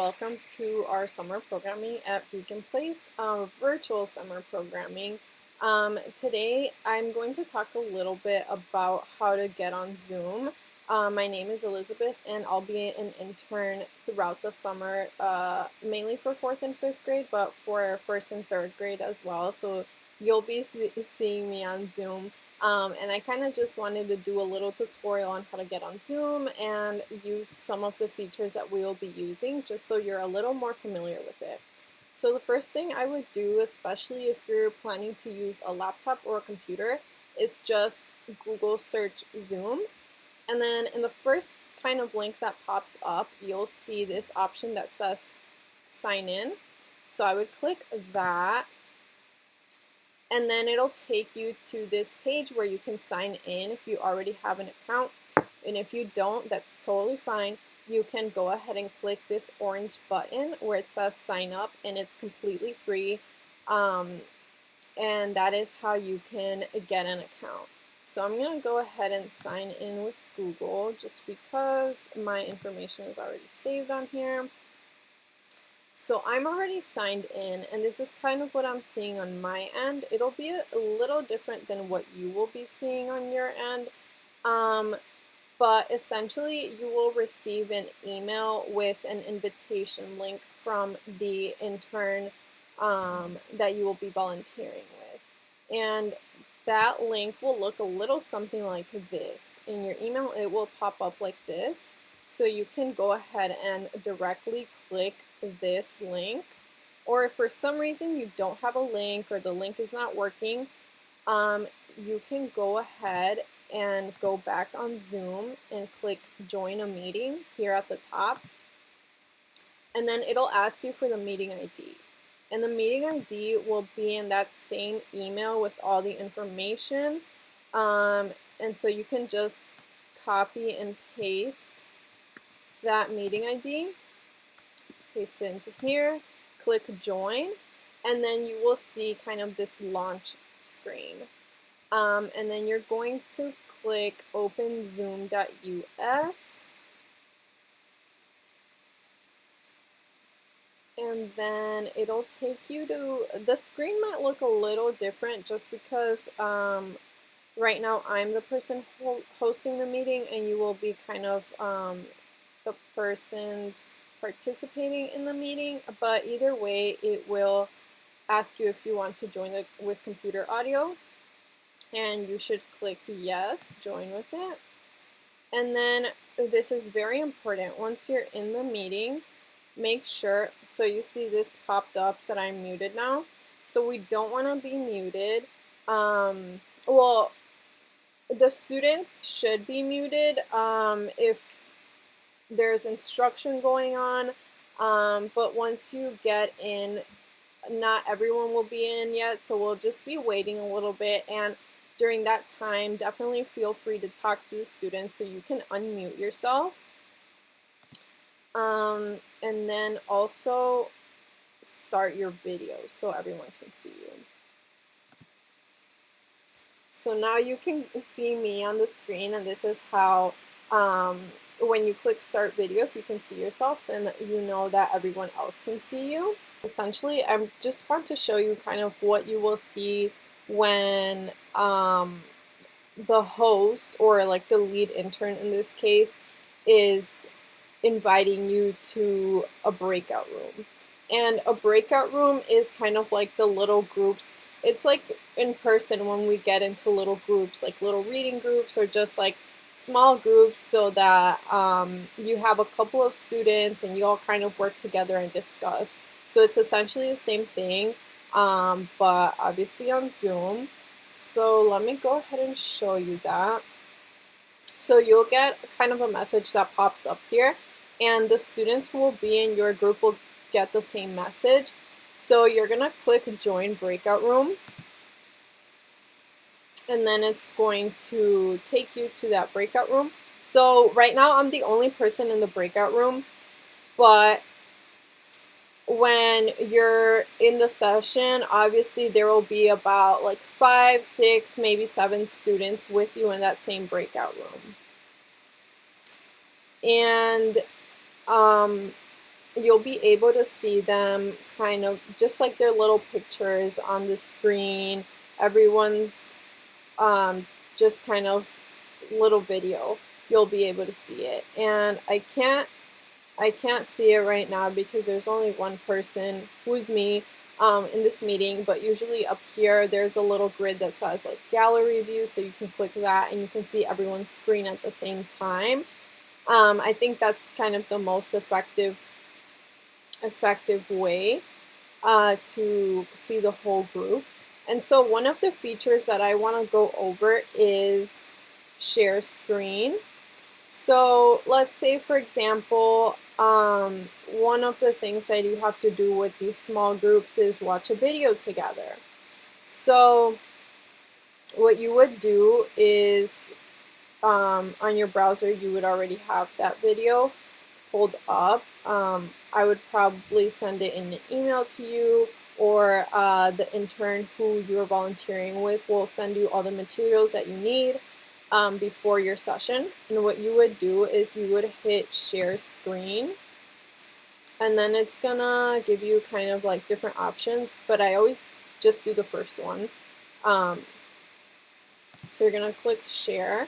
welcome to our summer programming at Beacon Place, virtual summer programming. Today I'm going to talk a little bit about how to get on Zoom. My name is Elizabeth and I'll be an intern throughout the summer, mainly for 4th and 5th grade, but for 1st and 3rd grade as well. So you'll be seeing me on Zoom. And I kind of just wanted to do a little tutorial on how to get on Zoom and use some of the features that we will be using just so you're a little more familiar with it. So the first thing I would do, especially if you're planning to use a laptop or a computer, is just Google search Zoom. And then in the first kind of link that pops up, you'll see this option that says sign in. So I would click that. And then it'll take you to this page where you can sign in if you already have an account. And if you don't, that's totally fine. You can go ahead and click this orange button where it says sign up, and it's completely free. And that is how you can get an account. So I'm going to go ahead and sign in with Google just because my information is already saved on here. So I'm already signed in, and this is kind of what I'm seeing on my end. It'll be a little different than what you will be seeing on your end, but essentially you will receive an email with an invitation link from the intern that you will be volunteering with. And that link will look a little something like this. In your email, it will pop up like this. So you can go ahead and directly click this link, or if for some reason you don't have a link or the link is not working, you can go ahead and go back on Zoom and click join a meeting here at the top, and then it'll ask you for the meeting ID. And the meeting ID will be in that same email with all the information, and so you can just copy and paste that meeting ID, paste it into here, click join, and then you will see kind of this launch screen. And then you're going to click open zoom.us, and then it'll take you to, the screen might look a little different just because right now I'm the person hosting the meeting, and you will be kind of the persons participating in the meeting, but either way it will ask you if you want to join with computer audio, and you should click yes, join with it. And then this is very important, once you're in the meeting, make sure, so you see this popped up that I'm muted now, so we don't want to be muted. Well, the students should be muted if there's instruction going on, but once you get in, not everyone will be in yet, so we'll just be waiting a little bit, and during that time definitely feel free to talk to the students so you can unmute yourself, and then also start your video so everyone can see you. So now you can see me on the screen, and this is how when you click start video, if you can see yourself, then you know that everyone else can see you. Essentially, I just want to show you kind of what you will see when the host, or like the lead intern in this case, is inviting you to a breakout room. And a breakout room is kind of like the little groups. It's like in person when we get into little groups, like little reading groups or just like small groups, so that you have a couple of students and you all kind of work together and discuss. So it's essentially the same thing, but obviously on Zoom. So let me go ahead and show you that. So you'll get kind of a message that pops up here, and the students who will be in your group will get the same message. So you're gonna click join breakout room, and then it's going to take you to that breakout room. So right now I'm the only person in the breakout room, but when you're in the session, obviously there will be about like 5, 6, maybe 7 students with you in that same breakout room. And you'll be able to see them kind of just like their little pictures on the screen. Everyone's just kind of little video. You'll be able to see it, and I can't see it right now because there's only one person, who's me, in this meeting, but usually up here there's a little grid that says like gallery view, so you can click that and you can see everyone's screen at the same time. I think that's kind of the most effective way to see the whole group. And so one of the features that I want to go over is share screen. So let's say, for example, one of the things that you have to do with these small groups is watch a video together. So what you would do is on your browser, you would already have that video pulled up. I would probably send it in an email to you, or the intern who you're volunteering with will send you all the materials that you need before your session. And what you would do is you would hit share screen, and then it's gonna give you kind of like different options, but I always just do the first one. So you're gonna click share.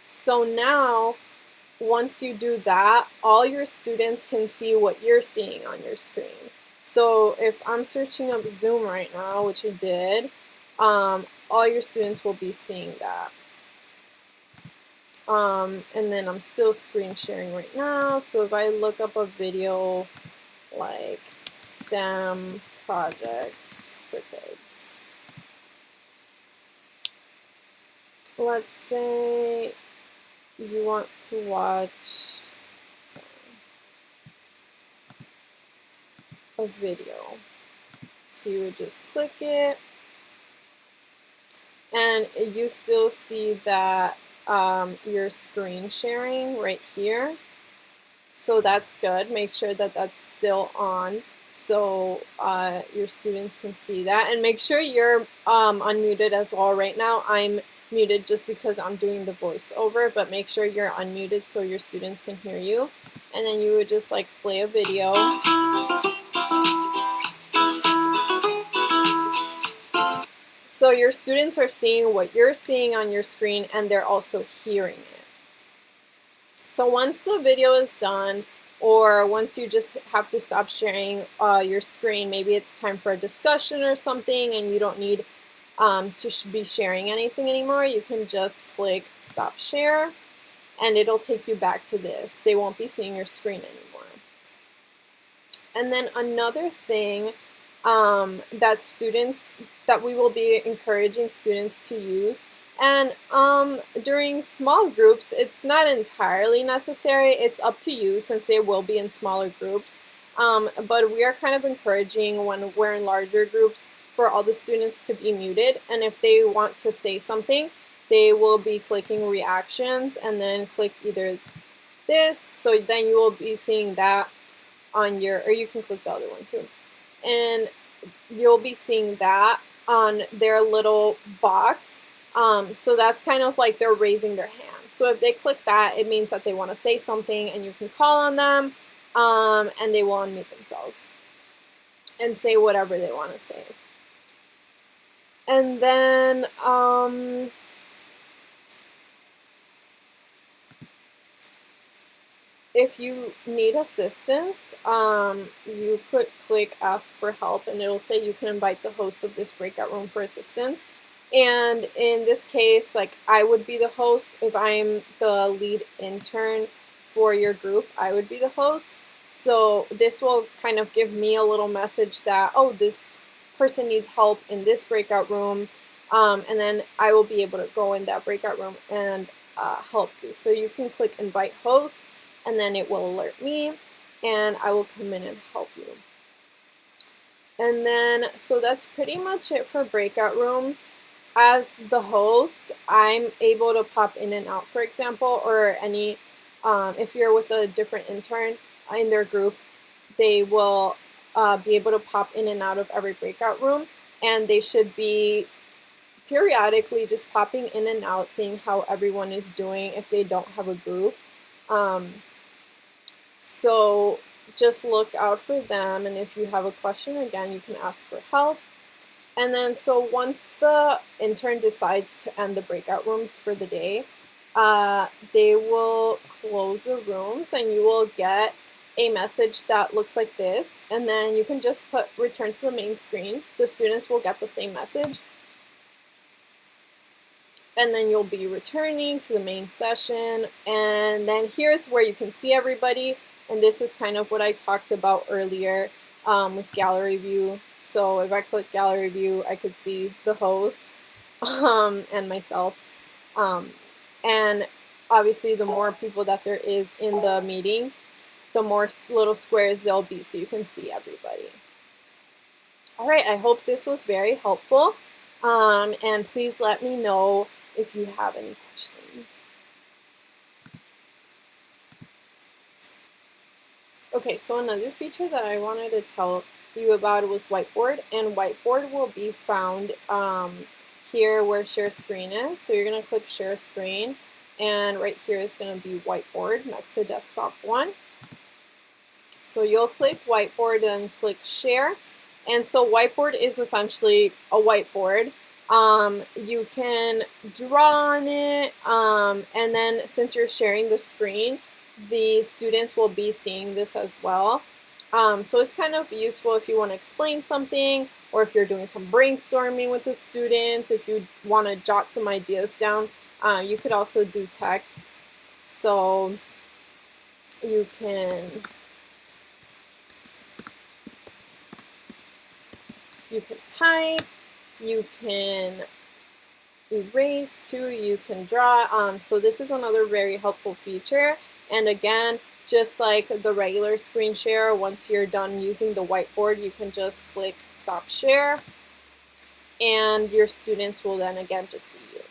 So now once you do that, all your students can see what you're seeing on your screen. So if I'm searching up Zoom right now, which I did, all your students will be seeing that. And then I'm still screen sharing right now. So if I look up a video like STEM projects for kids, let's say you want to watch a video. So you would just click it, and you still see that your screen sharing right here. So that's good. Make sure that that's still on so your students can see that. And make sure you're unmuted as well. Right now I'm muted just because I'm doing the voiceover, but make sure you're unmuted so your students can hear you. And then you would just like play a video. So your students are seeing what you're seeing on your screen, and they're also hearing it. So once the video is done, or once you just have to stop sharing your screen, maybe it's time for a discussion or something and you don't need to be sharing anything anymore, you can just click stop share and it'll take you back to this. They won't be seeing your screen anymore. And then another thing that we will be encouraging students to use, and during small groups, it's not entirely necessary. It's up to you since they will be in smaller groups. But we are kind of encouraging when we're in larger groups for all the students to be muted. And if they want to say something, they will be clicking reactions and then click either this. So then you will be seeing that on your, or you can click the other one too. And you'll be seeing that on their little box. So that's kind of like they're raising their hand. So if they click that, it means that they want to say something and you can call on them and they will unmute themselves and say whatever they want to say. And then if you need assistance, you could click ask for help and it'll say you can invite the host of this breakout room for assistance. And in this case, like I would be the host. If I'm the lead intern for your group, I would be the host. So this will kind of give me a little message that, oh, this person needs help in this breakout room. And then I will be able to go in that breakout room and help you. So you can click invite host and then it will alert me and I will come in and help you. And then, so that's pretty much it for breakout rooms. As the host, I'm able to pop in and out, for example, or any, if you're with a different intern in their group, they will be able to pop in and out of every breakout room, and they should be periodically just popping in and out, seeing how everyone is doing if they don't have a group. So just look out for them, and if you have a question, again, you can ask for help. And then so once the intern decides to end the breakout rooms for the day, they will close the rooms and you will get a message that looks like this, and then you can just put return to the main screen. The students will get the same message, and then you'll be returning to the main session. And then here's where you can see everybody, and this is kind of what I talked about earlier with gallery view. So if I click gallery view, I could see the hosts and myself. And obviously the more people that there is in the meeting, the more little squares there'll be, so you can see everybody. All right, I hope this was very helpful, and please let me know if you have any questions. Okay, so another feature that I wanted to tell you about was Whiteboard, and Whiteboard will be found here where Share Screen is. So you're going to click Share Screen, and right here is going to be Whiteboard next to Desktop 1. So you'll click Whiteboard and click Share. And so Whiteboard is essentially a whiteboard. You can draw on it, and then since you're sharing the screen, the students will be seeing this as well. So it's kind of useful if you want to explain something, or if you're doing some brainstorming with the students, if you want to jot some ideas down. You could also do text. So you can type, you can erase too, you can draw. So this is another very helpful feature. And again, just like the regular screen share, once you're done using the whiteboard, you can just click Stop Share, and your students will then again just see you.